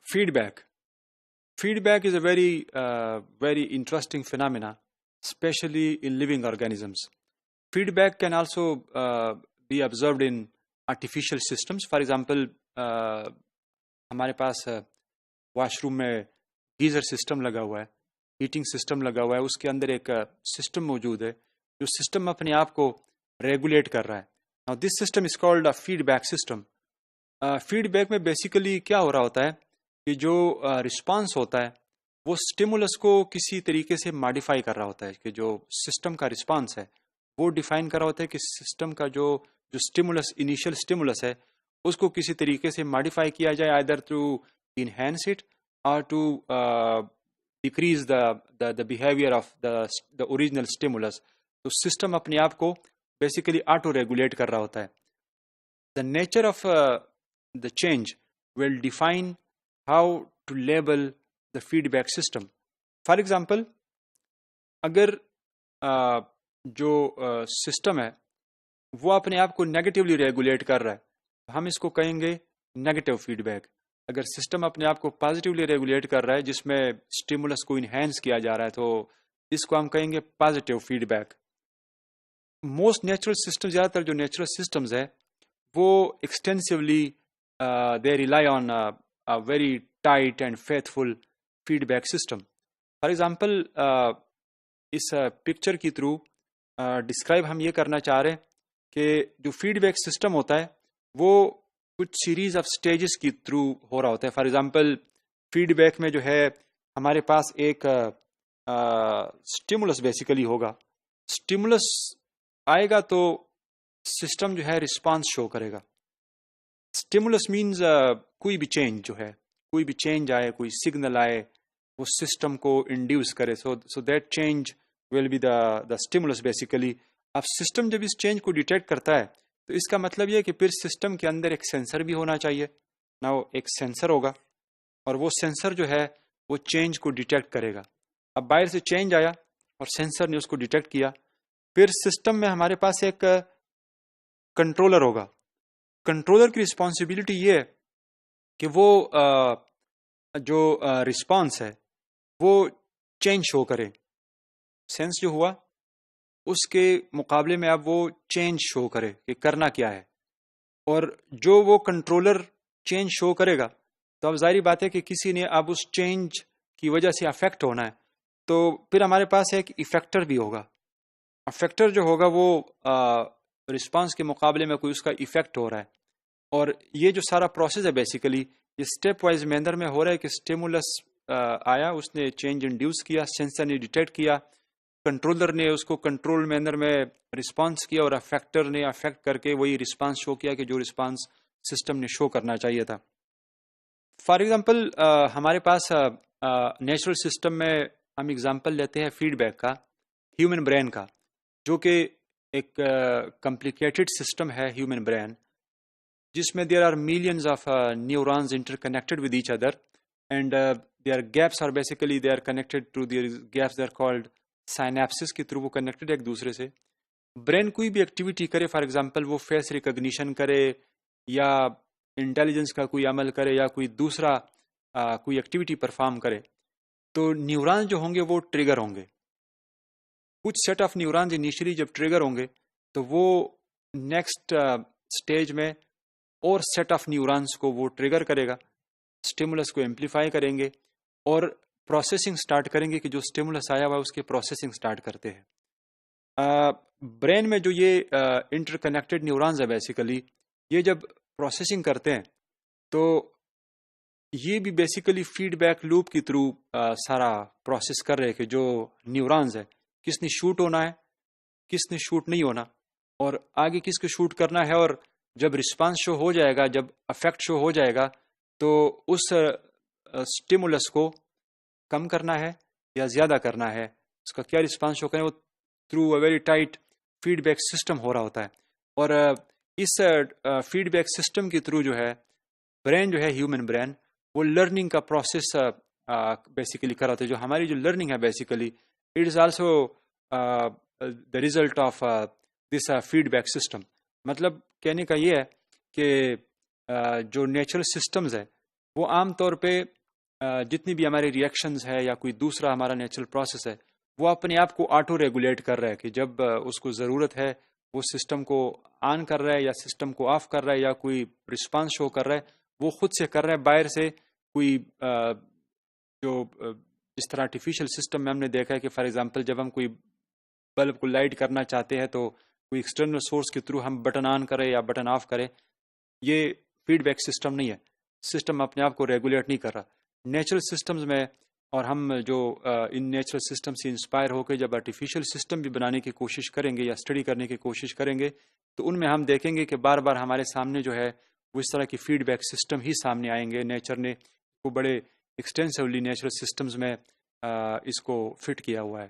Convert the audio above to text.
Feedback. Feedback is a very interesting phenomena, especially in living organisms. Feedback can also be observed in artificial systems. For example, ہمارے پاس wash room میں geyser system لگا ہوا ہے، heating system لگا ہوا ہے، اس کے اندر ایک سسٹم موجود ہے جو سسٹم اپنے آپ کو ریگولیٹ کر رہا ہے. Now this system is called a feedback system. Feedback میں بیسیکلی کیا ہو رہا ہوتا ہے کہ جو رسپانس ہوتا ہے وہ سٹیمولس کو کسی طریقے سے ماڈیفائی کر رہا ہوتا ہے، کہ جو سسٹم کا رسپانس ہے وہ ڈیفائن کر رہا ہوتا ہے کہ سسٹم کا جو سٹیمولس انیشیل سٹیمولس ہے اس کو کسی طریقے سے ماڈیفائی کیا جائے، آئدر ٹو انہینس اٹ اور to decrease the behaviour of the original stimulus. تو سسٹم اپنے آپ کو بیسیکلی آٹو ریگولیٹ کر رہا ہوتا ہے. The nature of the change will define how to label the feedback system. For example, اگر جو سسٹم ہے وہ اپنے آپ کو نیگیٹیولی ریگولیٹ کر رہا ہے، ہم اس کو کہیں گے نیگیٹو فیڈ بیک. اگر سسٹم اپنے آپ کو پازیٹیولی ریگولیٹ کر رہا ہے جس میں اسٹیمولس کو انہینس کیا جا رہا ہے تو اس کو ہم کہیں گے positive feedback. Most natural system, زیادہ تر جو نیچرل سسٹمز ہے وہ extensively they rely on very tight and faithful feedback system. For example اس پکچر کی تھرو ڈسکرائب ہم یہ کرنا چاہ رہے ہیں کہ جو فیڈ بیک سسٹم ہوتا ہے وہ کچھ سیریز آف سٹیجز کی تھرو ہو رہا ہوتا ہے. فار ایگزامپل فیڈ بیک میں جو ہے ہمارے پاس ایک سٹیمولس بیسیکلی ہوگا. سٹیمولس آئے گا تو سسٹم جو ہے رسپانس شو کرے گا. اسٹیمولس مینز کوئی بھی چینج جو ہے، کوئی بھی چینج آئے، کوئی سگنل آئے وہ سسٹم کو انڈیوس کرے. So that change will be the stimulus basically. اب سسٹم جب اس چینج کو ڈیٹیکٹ کرتا ہے تو اس کا مطلب یہ کہ پھر سسٹم کے اندر ایک سینسر بھی ہونا چاہیے. نا ایک سینسر ہوگا اور وہ سینسر جو ہے وہ چینج کو ڈیٹیکٹ کرے گا. اب باہر سے چینج آیا اور سینسر نے اس کو ڈیٹیکٹ کیا، پھر سسٹم میں ہمارے پاس ایک کنٹرولر ہوگا. کنٹرولر کی رسپانسبلٹی یہ ہے کہ وہ جو رسپانس ہے وہ چینج شو کرے. سینس جو ہوا اس کے مقابلے میں اب وہ چینج شو کرے کہ کرنا کیا ہے. اور جو وہ کنٹرولر چینج شو کرے گا تو اب ظاہری بات ہے کہ کسی نے اب اس چینج کی وجہ سے افیکٹ ہونا ہے، تو پھر ہمارے پاس ایک افیکٹر بھی ہوگا. افیکٹر جو ہوگا وہ رسپانس کے مقابلے میں کوئی اس کا ایفیکٹ ہو رہا ہے. اور یہ جو سارا پروسیس ہے بیسیکلی یہ اسٹیپ وائز مینر میں ہو رہا ہے کہ اسٹیمولس آیا، اس نے چینج انڈیوس کیا، سینسر نے ڈیٹیکٹ کیا، کنٹرولر نے اس کو کنٹرول مینر میں رسپانس کیا اور افیکٹر نے افیکٹ کر کے وہی رسپانس شو کیا کہ جو رسپانس سسٹم نے شو کرنا چاہیے تھا. فار ایگزامپل ہمارے پاس نیچرل سسٹم میں ہم ایگزامپل لیتے ہیں فیڈ بیک کا، ہیومن برین کا، جو کہ ایک کمپلیکیٹڈ سسٹم ہے. ہیومن برین جس میں there are millions of neurons interconnected with each other and their gaps are basically they are connected to their gaps they are called synapses کے through وہ connected ایک دوسرے سے. Brain کوئی بھی ایکٹیویٹی کرے، فار ایگزامپل وہ face recognition کرے یا انٹیلیجنس کا کوئی عمل کرے یا کوئی دوسرا کوئی ایکٹیویٹی پرفارم کرے، تو نیورونز جو ہوں گے وہ ٹریگر ہوں گے. کچھ سیٹ آف نیورونز انیشلی جب ٹریگر ہوں گے تو وہ نیکسٹ اسٹیج میں اور سیٹ آف نیورونز کو وہ ٹریگر کرے گا، اسٹیمولس کو ایمپلیفائی کریں گے اور پروسیسنگ سٹارٹ کریں گے کہ جو اسٹیمولس آیا ہوا ہے اس کے پروسیسنگ سٹارٹ کرتے ہیں. برین میں جو یہ انٹر کنیکٹڈ نیورونز ہے بیسیکلی یہ جب پروسیسنگ کرتے ہیں تو یہ بھی بیسیکلی فیڈ بیک لوپ کی تھرو سارا پروسیس کر رہے کہ جو نیورونز ہے کس نے شوٹ ہونا ہے، کس نے شوٹ نہیں ہونا، اور آگے کس کو شوٹ کرنا ہے. اور جب رسپانس شو ہو جائے گا، جب افیکٹ شو ہو جائے گا تو اس سٹیمولس کو کم کرنا ہے یا زیادہ کرنا ہے، اس کا کیا رسپانس شو کریں، وہ through a very tight feedback system ہو رہا ہوتا ہے. اور اس فیڈ بیک سسٹم کے تھرو جو ہے برین جو ہے ہیومن برین وہ لرننگ کا پروسیس بیسیکلی کر رہا ہوتا ہے. جو ہماری جو لرننگ ہے basically it is also the result of this feedback system. مطلب کہنے کا یہ ہے کہ جو نیچرل سسٹمز ہے وہ عام طور پہ جتنی بھی ہماری ریئیکشنز ہے یا کوئی دوسرا ہمارا نیچرل پروسیس ہے وہ اپنے آپ کو آٹو ریگولیٹ کر رہا ہے کہ جب اس کو ضرورت ہے وہ سسٹم کو آن کر رہا ہے یا سسٹم کو آف کر رہا ہے یا کوئی رسپانس شو کر رہا ہے وہ خود سے کر رہا ہے. باہر سے کوئی جو جس طرح آرٹیفیشل سسٹم میں ہم نے دیکھا ہے کہ فار ایگزامپل جب ہم کوئی بلب کو لائٹ کرنا چاہتے ہیں تو کوئی ایکسٹرنل سورس کے تھرو ہم بٹن آن کریں یا بٹن آف کریں. یہ فیڈ بیک سسٹم نہیں ہے. سسٹم اپنے آپ کو ریگولیٹ نہیں کر رہا. نیچرل سسٹمز میں اور ہم جو ان نیچرل سسٹم سے انسپائر ہو کے جب آرٹیفیشل سسٹم بھی بنانے کی کوشش کریں گے یا اسٹڈی کرنے کی کوشش کریں گے تو ان میں ہم دیکھیں گے کہ بار بار ہمارے سامنے جو ہے وہ اس طرح کی فیڈ بیک سسٹم ہی سامنے آئیں گے. نیچر نے وہ بڑے ایکسٹینسولی نیچرل سسٹمز میں اس کو فٹ کیا ہوا ہے.